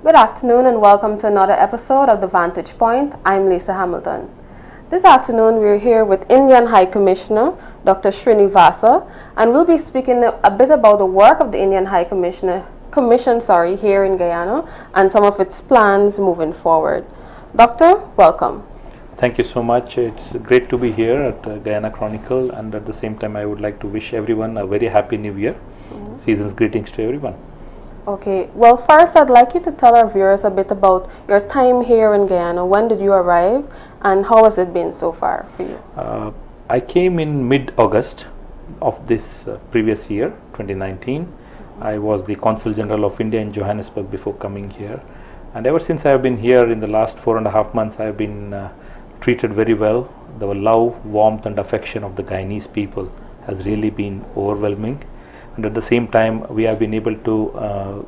Good afternoon and welcome to another episode of the Vantage Point. I'm Lisa Hamilton. This afternoon we're here with Indian High Commissioner Dr. Srinivasa, and we'll be speaking a bit about the work of the Indian High Commission here in Guyana and some of its plans moving forward. Doctor, welcome. Thank you so much. It's great to be here at Guyana Chronicle, and at the same time I would like to wish everyone a very happy new year. Season's greetings to everyone. Okay, well first I'd like you to tell our viewers a bit about your time here in Guyana. When did you arrive and how has it been so far for you? I came in mid-August of this previous year, 2019. I was the Consul General of India in Johannesburg before coming here, and ever since I have been here in the last 4.5 months I have been treated very well. The love, warmth and affection of the Guyanese people has really been overwhelming. And at the same time, we have been able to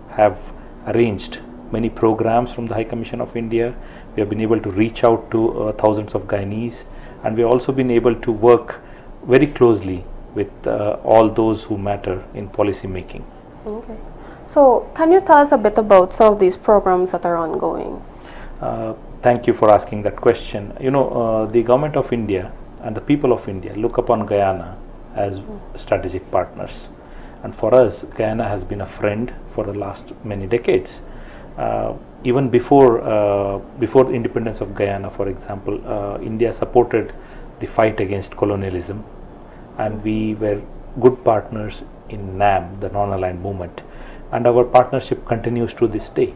have arranged many programs from the High Commission of India. We have been able to reach out to thousands of Guyanese, and we have also been able to work very closely with all those who matter in policy making. Okay. So, can you tell us a bit about some of these programs that are ongoing? Thank you for asking that question. You know, the Government of India and the people of India look upon Guyana as strategic partners, and for us Guyana has been a friend for the last many decades. Even before the independence of Guyana, for example, India supported the fight against colonialism, and we were good partners in NAM, the non-aligned movement, and our partnership continues to this day.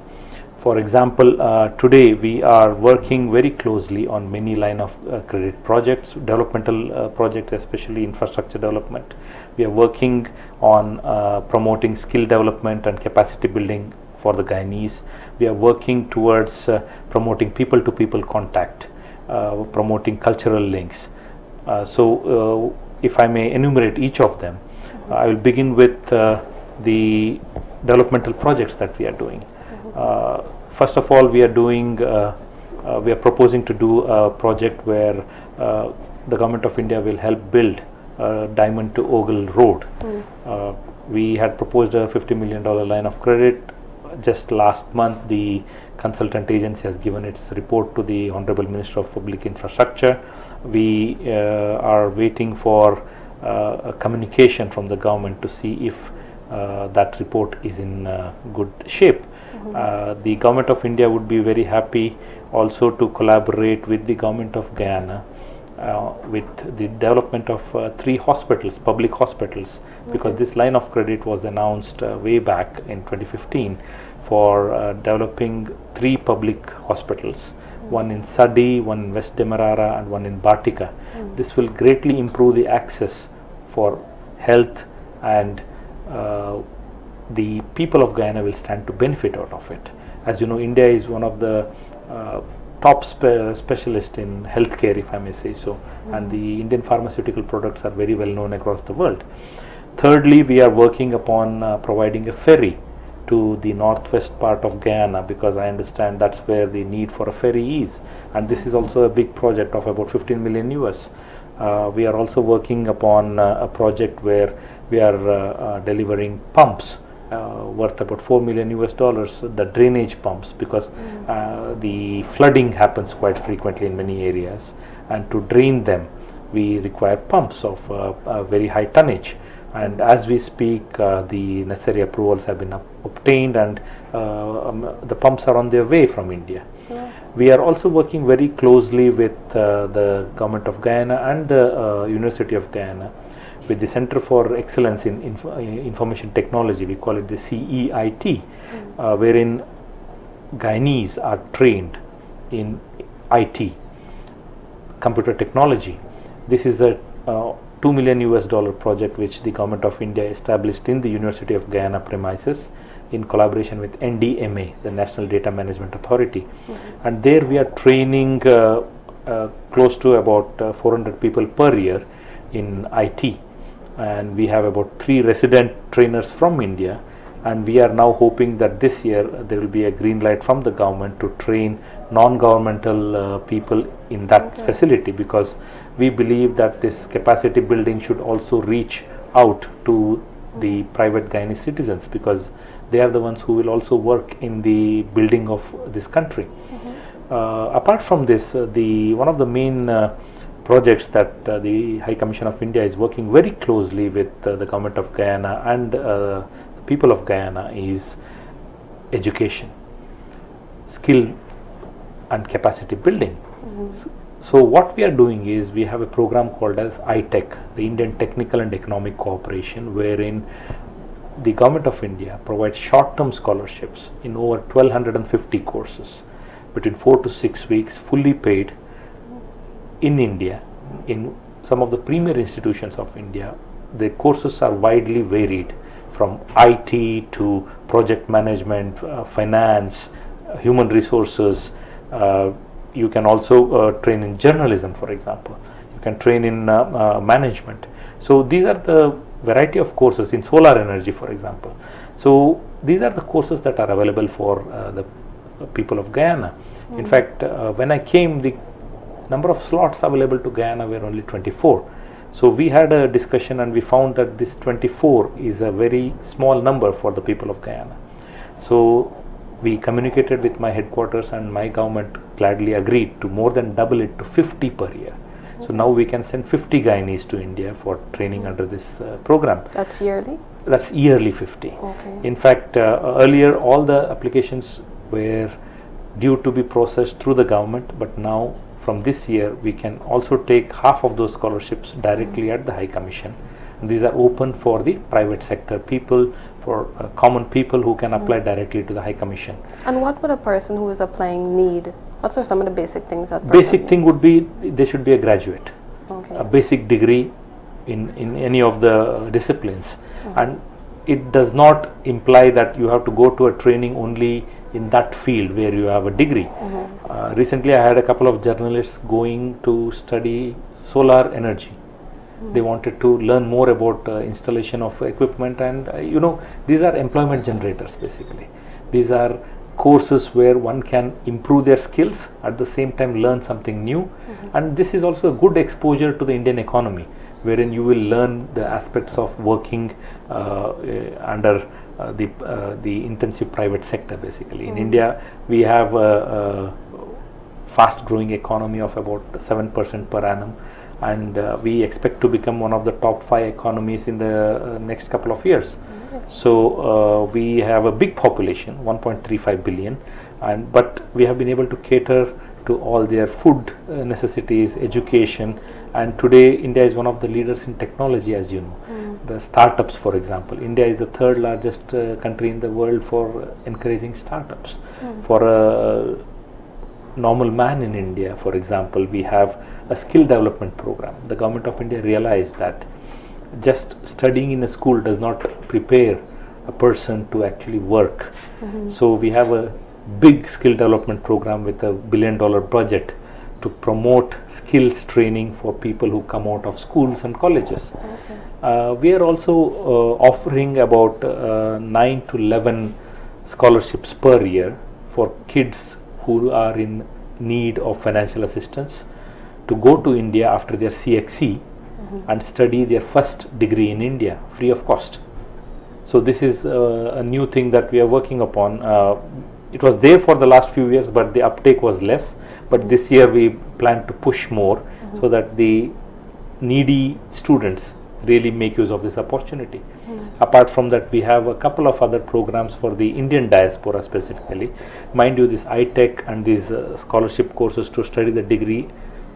For example, today we are working very closely on many line of credit projects, developmental projects, especially infrastructure development. We are working on promoting skill development and capacity building for the Guyanese. We are working towards promoting people-to-people contact, promoting cultural links. So if I may enumerate each of them, I will begin with the developmental projects that we are doing. First of all, we are proposing to do a project where the Government of India will help build Diamond to Ogle Road. We had proposed a $50 million line of credit. Just last month, the consultant agency has given its report to the Honorable Minister of Public Infrastructure. We are waiting for a communication from the government to see if that report is in good shape. The Government of India would be very happy also to collaborate with the Government of Guyana with the development of 3 hospitals, public hospitals, because this line of credit was announced way back in 2015 for developing 3 public hospitals, one in Sadi, one in West Demerara and one in Batika. This will greatly improve the access for health, and the people of Guyana will stand to benefit out of it. As you know, India is one of the top specialists in healthcare, if I may say so, and the Indian pharmaceutical products are very well known across the world. Thirdly, we are working upon providing a ferry to the northwest part of Guyana, because I understand that's where the need for a ferry is, and this is also a big project of about 15 million US. We are also working upon a project where we are delivering pumps worth about $4 million US, the drainage pumps, because the flooding happens quite frequently in many areas, and to drain them we require pumps of very high tonnage, and as we speak the necessary approvals have been obtained, and the pumps are on their way from India. We are also working very closely with the Government of Guyana and the University of Guyana with the Center for Excellence in Information Technology. We call it the CEIT, wherein Guyanese are trained in IT, computer technology. This is a $2 million US project which the Government of India established in the University of Guyana premises in collaboration with NDMA, the National Data Management Authority. And there we are training close to about 400 people per year in IT, and we have about 3 resident trainers from India, and we are now hoping that this year there will be a green light from the government to train non-governmental people in that facility, because we believe that this capacity building should also reach out to the private Guyanese citizens, because they are the ones who will also work in the building of this country. Apart from this, one of the main projects that the High Commission of India is working very closely with the government of Guyana and the people of Guyana is education, skill and capacity building. So what we are doing is we have a program called as ITEC, the Indian Technical and Economic Cooperation, wherein the government of India provides short-term scholarships in over 1250 courses between 4 to 6 weeks, fully paid in India, in some of the premier institutions of India. The courses are widely varied, from IT to project management, finance, human resources. You can also train in journalism, for example. You can train in management. So these are the variety of courses in solar energy, for example. So these are the courses that are available for the people of Guyana. In fact, when I came, the number of slots available to Guyana were only 24. So we had a discussion and we found that this 24 is a very small number for the people of Guyana. So we communicated with my headquarters, and my government gladly agreed to more than double it to 50 per year. So now we can send 50 Guyanese to India for training under this program. That's yearly? That's yearly 50. Okay. In fact, earlier all the applications were due to be processed through the government, but now from this year we can also take half of those scholarships directly at the High Commission. And these are open for the private sector people, for common people who can apply directly to the High Commission. And what would a person who is applying need? What are some of the basic things that basic thing would be they should be a graduate, a basic degree in any of the disciplines. And it does not imply that you have to go to a training only in that field where you have a degree. Recently I had a couple of journalists going to study solar energy. They wanted to learn more about installation of equipment, and these are employment generators basically. These are courses where one can improve their skills, at the same time learn something new. And this is also a good exposure to the Indian economy, wherein you will learn the aspects of working under the intensive private sector basically. In India we have a fast growing economy of about 7% per annum, and we expect to become one of the top 5 economies in the next couple of years. So we have a big population, 1.35 billion, but we have been able to cater to all their food necessities, education, and today India is one of the leaders in technology, as you know. The startups, for example, India is the 3rd largest country in the world for encouraging startups. For a normal man in India, for example, we have a skill development program. The government of India realized that just studying in a school does not prepare a person to actually work. So we have a big skill development program with $1 billion budget to promote skills training for people who come out of schools and colleges. We are also offering about 9 to 11 scholarships per year for kids who are in need of financial assistance to go to India after their CXC and study their first degree in India free of cost. So this is a new thing that we are working upon. It was there for the last few years, but the uptake was less. But this year we plan to push more so that the needy students really make use of this opportunity. Apart from that, we have a couple of other programs for the Indian diaspora specifically. Mind you, this ITEC and these scholarship courses to study the degree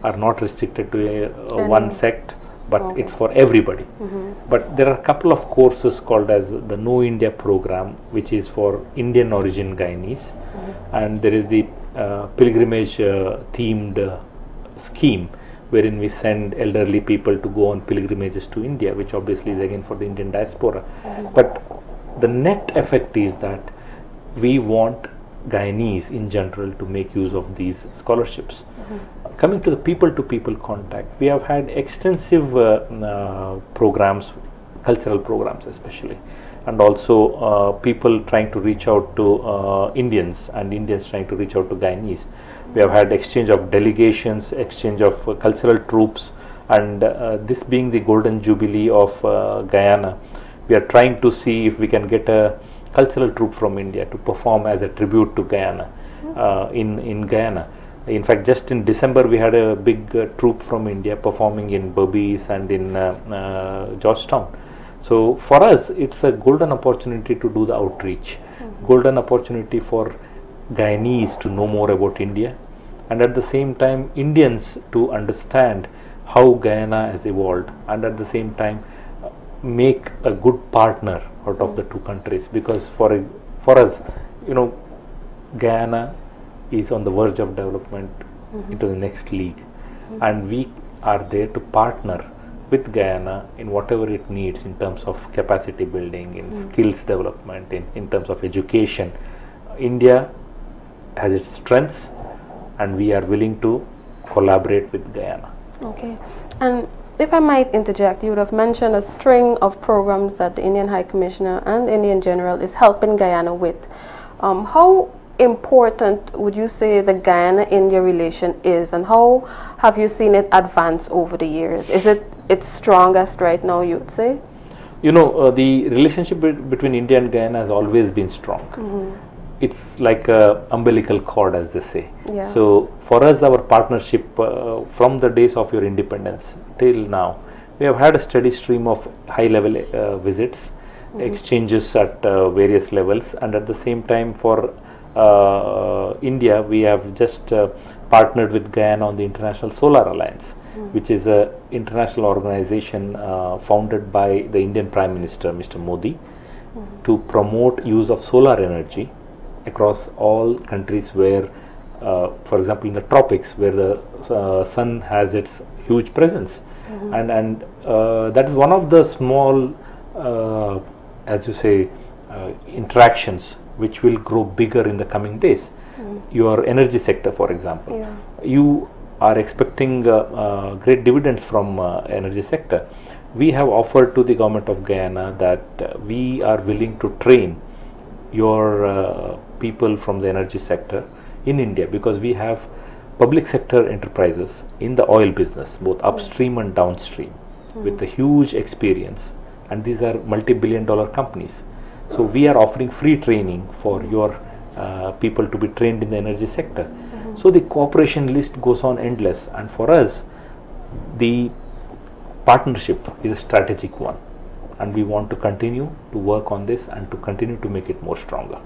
are not restricted to one sect, but it's for everybody. But there are a couple of courses called as the Know India program, which is for Indian origin Guyanese, and there is the pilgrimage themed scheme, wherein we send elderly people to go on pilgrimages to India, which obviously is again for the Indian diaspora. But the net effect is that we want Guyanese in general to make use of these scholarships. Coming to the people-to-people contact, we have had extensive programs, cultural programs especially, and also people trying to reach out to Indians and Indians trying to reach out to Guyanese. We have had exchange of delegations, exchange of cultural troops, and this being the golden jubilee of Guyana, we are trying to see if we can get a cultural troupe from India to perform as a tribute to Guyana in Guyana. In fact, just in December we had a big troupe from India performing in Berbice and in Georgetown. So for us, it's a golden opportunity to do the outreach, golden opportunity for Guyanese to know more about India, and at the same time Indians to understand how Guyana has evolved, and at the same time make a good partner out of the two countries, because for us, Guyana is on the verge of development into the next league, and we are there to partner with Guyana in whatever it needs in terms of capacity building, in skills development, in terms of education. India has its strengths, and we are willing to collaborate with Guyana. Okay, and if I might interject, you would have mentioned a string of programs that the Indian High Commissioner and Indian General is helping Guyana with. How important would you say the Guyana-India relation is, and how have you seen it advance over the years? Is it its strongest right now, you'd say? The relationship between India and Guyana has always been strong. It's like a umbilical cord, as they say. Yeah. So for us, our partnership from the days of your independence till now, we have had a steady stream of high-level visits, exchanges at various levels, and at the same time for India, we have just partnered with Guyana on the International Solar Alliance, which is an international organization founded by the Indian Prime Minister, Mr. Modi, to promote use of solar energy across all countries where, for example, in the tropics, where the sun has its huge presence. And that is one of the small, as you say, interactions which will grow bigger in the coming days. Your energy sector, for example, you are expecting great dividends from energy sector. We have offered to the government of Guyana that we are willing to train your people from the energy sector in India, because we have public sector enterprises in the oil business, both upstream and downstream, with a huge experience, and these are multi-billion-dollar companies. So we are offering free training for your people to be trained in the energy sector. So the cooperation list goes on endless, and for us the partnership is a strategic one, and we want to continue to work on this and to continue to make it more stronger.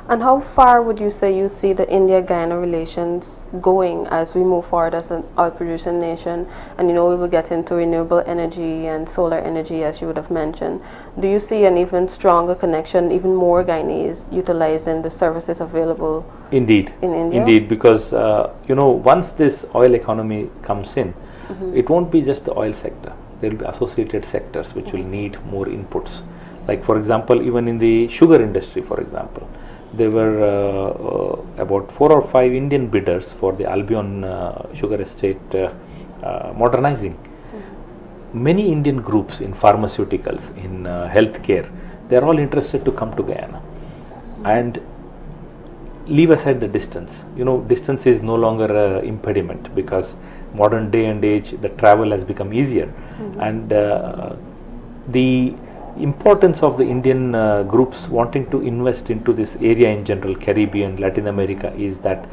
And how far would you say you see the India-Guyana relations going as we move forward as an oil-producing nation? And we will get into renewable energy and solar energy, as you would have mentioned. Do you see an even stronger connection, even more Guyanese utilizing the services available Indeed. in India? Indeed, because once this oil economy comes in, it won't be just the oil sector. There will be associated sectors which will need more inputs. Like, for example, even in the sugar industry, for example, there were about 4 or 5 Indian bidders for the Albion sugar estate modernizing. Many Indian groups in pharmaceuticals, in healthcare, they are all interested to come to Guyana. And leave aside the distance. Distance is no longer an impediment, because modern day and age, the travel has become easier. And the importance of the Indian groups wanting to invest into this area in general, Caribbean, Latin America, is that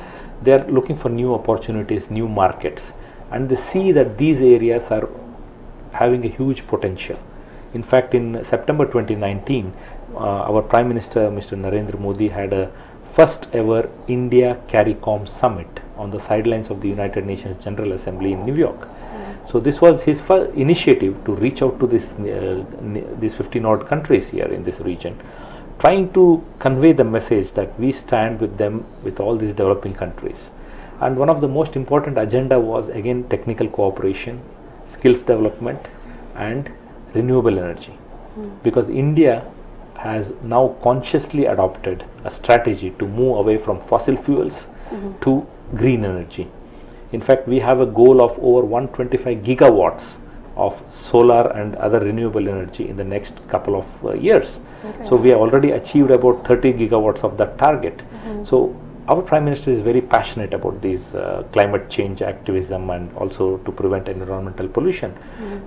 they are looking for new opportunities, new markets, and they see that these areas are having a huge potential. In fact, in September 2019, our Prime Minister, Mr. Narendra Modi, had a first ever India CARICOM summit on the sidelines of the United Nations General Assembly in New York. So this was his first initiative to reach out to these 15 odd countries here in this region, trying to convey the message that we stand with them, with all these developing countries. And one of the most important agenda was again technical cooperation, skills development, and renewable energy, because India has now consciously adopted a strategy to move away from fossil fuels to green energy. In fact, we have a goal of over 125 gigawatts of solar and other renewable energy in the next couple of years. So we have already achieved about 30 gigawatts of that target. So our Prime Minister is very passionate about these climate change activism and also to prevent environmental pollution.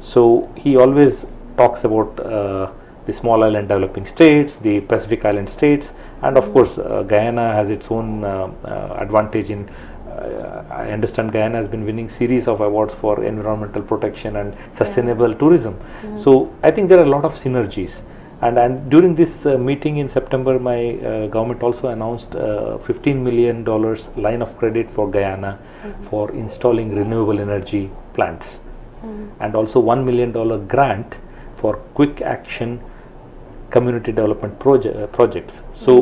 So he always talks about the small island developing states, the Pacific Island states, and of course Guyana has its own advantage in. I understand Guyana has been winning series of awards for environmental protection and sustainable tourism. So I think there are a lot of synergies. And during this meeting in September, my government also announced $15 million line of credit for Guyana for installing renewable energy plants, and also $1 million grant for quick action community development projects. So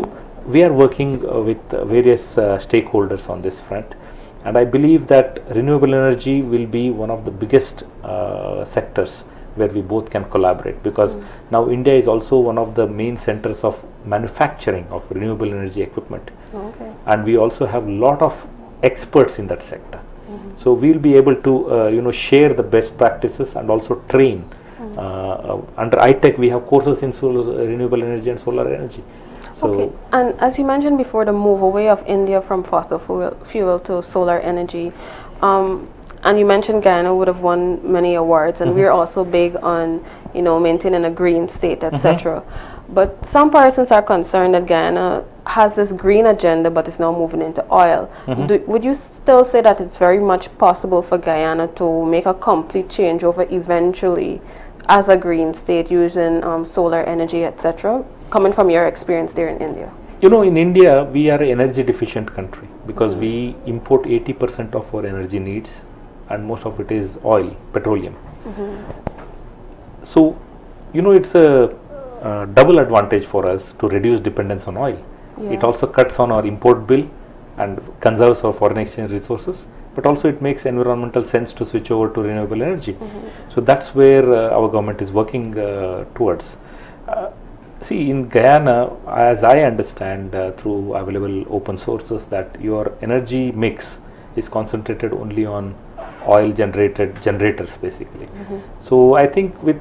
we are working with various stakeholders on this front, and I believe that renewable energy will be one of the biggest sectors where we both can collaborate, because now India is also one of the main centers of manufacturing of renewable energy equipment, and we also have a lot of experts in that sector. So we'll be able to share the best practices and also train. Under iTech we have courses in renewable energy and solar energy. So and as you mentioned before, the move away of India from fossil fuel to solar energy, and you mentioned Guyana would have won many awards, and we're also big on maintaining a green state, etc. But some persons are concerned that Guyana has this green agenda, but it's now moving into oil. Would you still say that it's very much possible for Guyana to make a complete changeover eventually as a green state using solar energy, etc., coming from your experience there in India? In India we are an energy deficient country because we import 80% of our energy needs, and most of it is oil, petroleum. So it's a double advantage for us to reduce dependence on oil. It also cuts on our import bill and conserves our foreign exchange resources, but also it makes environmental sense to switch over to renewable energy. So that's where our government is working towards. See, in Guyana, as I understand through available open sources, that your energy mix is concentrated only on oil generated generators basically. So I think with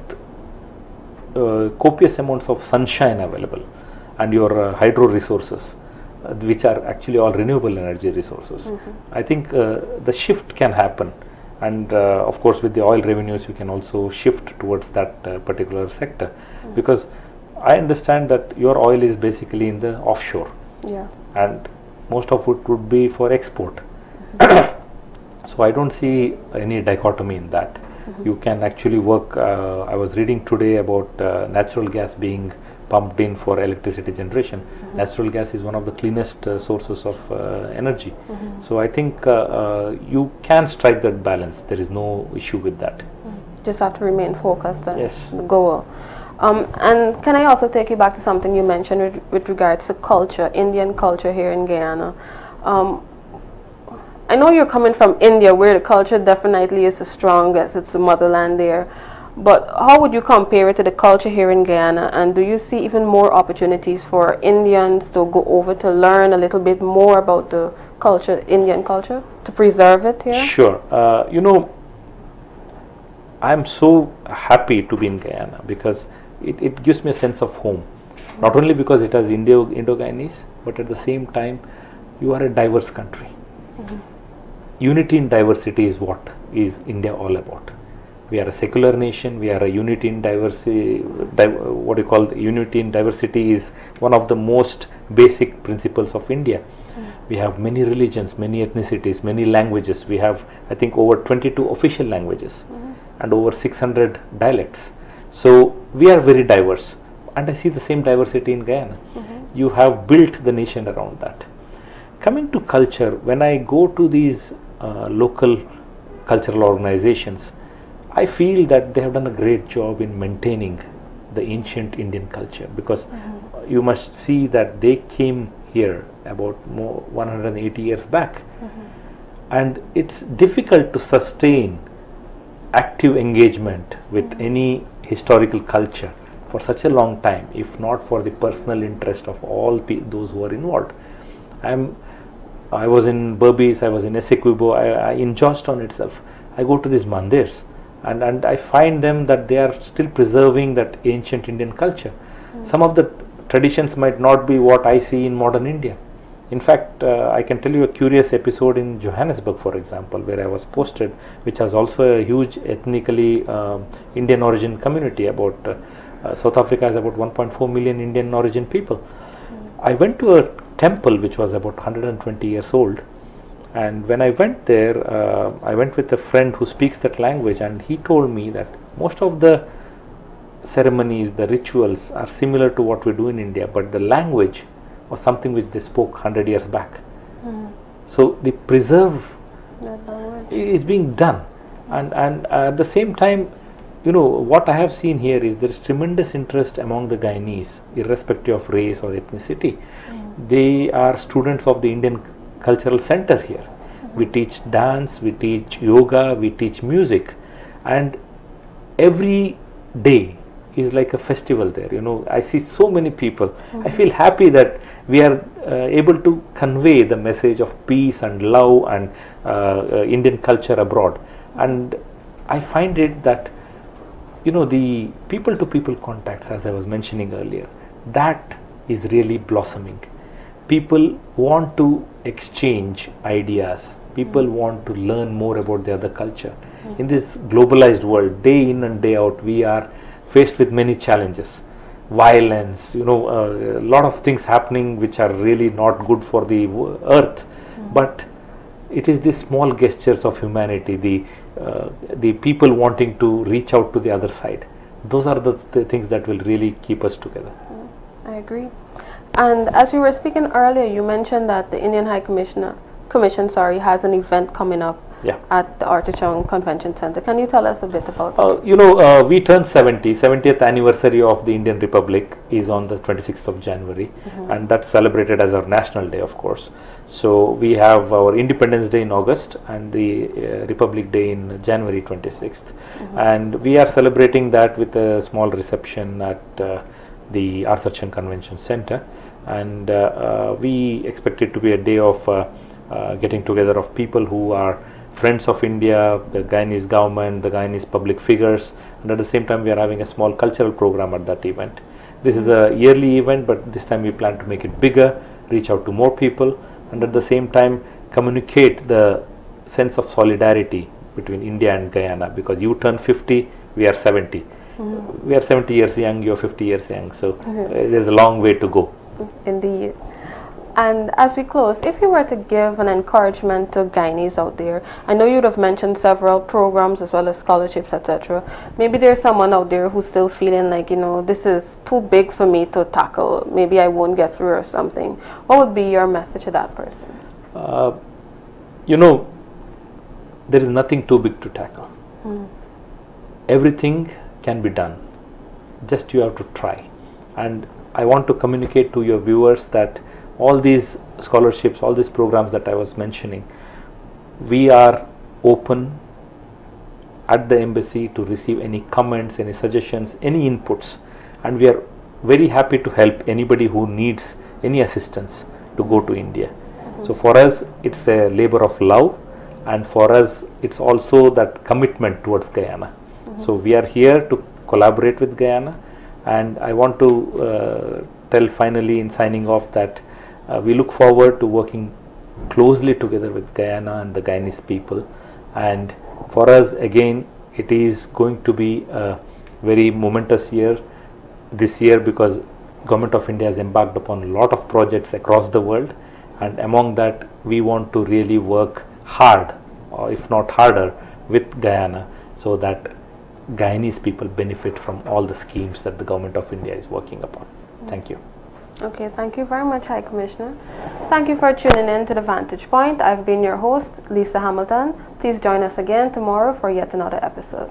copious amounts of sunshine available and your hydro resources, which are actually all renewable energy resources, I think the shift can happen, and of course with the oil revenues you can also shift towards that particular sector, because I understand that your oil is basically in the offshore, and most of it would be for export. So I don't see any dichotomy in that. You can actually work. I was reading today about natural gas being pumped in for electricity generation. Natural gas is one of the cleanest sources of energy. So I think you can strike that balance. There is no issue with that. Just have to remain focused on the goal. And can I also take you back to something you mentioned with regards to culture, Indian culture here in Guyana? I know you're coming from India, where the culture definitely is the strongest, it's the motherland there, but how would you compare it to the culture here in Guyana, and do you see even more opportunities for Indians to go over to learn a little bit more about the culture, Indian culture, to preserve it here? Sure. I'm so happy to be in Guyana because it gives me a sense of home. Not only because it has Indo-Guyanese, but at the same time you are a diverse country. Unity in diversity is what is India all about. We are a secular nation. We are a unity in diversity. Unity in diversity is one of the most basic principles of India. We have many religions, many ethnicities, many languages. We have, I think, over 22 official languages and over 600 dialects. So we are very diverse, and I see the same diversity in Guyana. You have built the nation around that. Coming to culture, when I go to these local cultural organizations, I feel that they have done a great job in maintaining the ancient Indian culture, because you must see that they came here about 180 years back, and it's difficult to sustain active engagement with any historical culture for such a long time if not for the personal interest of all those who are involved. I was in Berbice, I was in Essequibo, in Georgetown itself. I go to these mandirs and I find them that they are still preserving that ancient Indian culture. Some of the traditions might not be what I see in modern India. In fact, I can tell you a curious episode in Johannesburg, for example, where I was posted, which has also a huge ethnically Indian origin community, about South Africa has about 1.4 million Indian origin people. I went to a temple which was about 120 years old, and when I went there, I went with a friend who speaks that language, and he told me that most of the ceremonies, the rituals are similar to what we do in India, but the language was something which they spoke 100 years back. So the preserve is being done, and at the same time, you know, what I have seen here is there is tremendous interest among the Guyanese, irrespective of race or ethnicity. They are students of the Indian Cultural Center here. We teach dance, we teach yoga, we teach music, and every day is like a festival there. You know, I see so many people. I feel happy that we are able to convey the message of peace and love and Indian culture abroad. And I find it that, you know, the people to people contacts, as I was mentioning earlier, that is really blossoming. People want to exchange ideas. People want to learn more about the other culture. In this globalized world, day in and day out, we are faced with many challenges. Violence, you know, a lot of things happening which are really not good for the earth. But it is the small gestures of humanity, the people wanting to reach out to the other side. Those are the things that will really keep us together. I agree. And as you were speaking earlier, you mentioned that the Indian High Commission has an event coming up at the Artichong Convention Center. Can you tell us a bit about that? You know, we turned 70th anniversary of the Indian Republic is on the 26th of January, and that's celebrated as our national day, of course. So we have our Independence Day in August and the Republic Day in January 26th. And we are celebrating that with a small reception at the Artichong Convention Center. And we expect it to be a day of getting together of people who are friends of India, the Guyanese government, the Guyanese public figures, and at the same time we are having a small cultural program at that event. This is a yearly event, but this time we plan to make it bigger, reach out to more people, and at the same time communicate the sense of solidarity between India and Guyana, because you turn 50, we are 70. We are 70 years young, you are 50 years young, so there's a long way to go. Indeed. And as we close, if you were to give an encouragement to Guyanese out there, I know you'd have mentioned several programs as well as scholarships, etc. Maybe there's someone out there who's still feeling like, you know, this is too big for me to tackle. Maybe I won't get through or something. What would be your message to that person? You know, there is nothing too big to tackle. Everything can be done. Just you have to try. And I want to communicate to your viewers that all these scholarships, all these programs that I was mentioning, we are open at the embassy to receive any comments, any suggestions, any inputs, and we are very happy to help anybody who needs any assistance to go to India. So for us it's a labor of love, and for us it's also that commitment towards Guyana. So we are here to collaborate with Guyana, and I want to tell finally in signing off that we look forward to working closely together with Guyana and the Guyanese people. And for us, again, it is going to be a very momentous year this year, because Government of India has embarked upon a lot of projects across the world, and among that we want to really work hard, or if not harder, with Guyana, so that Guyanese people benefit from all the schemes that the Government of India is working upon. Thank you. Okay, thank you very much, High Commissioner. Thank you for tuning in to The Vantage Point. I've been your host, Lisa Hamilton. Please join us again tomorrow for yet another episode.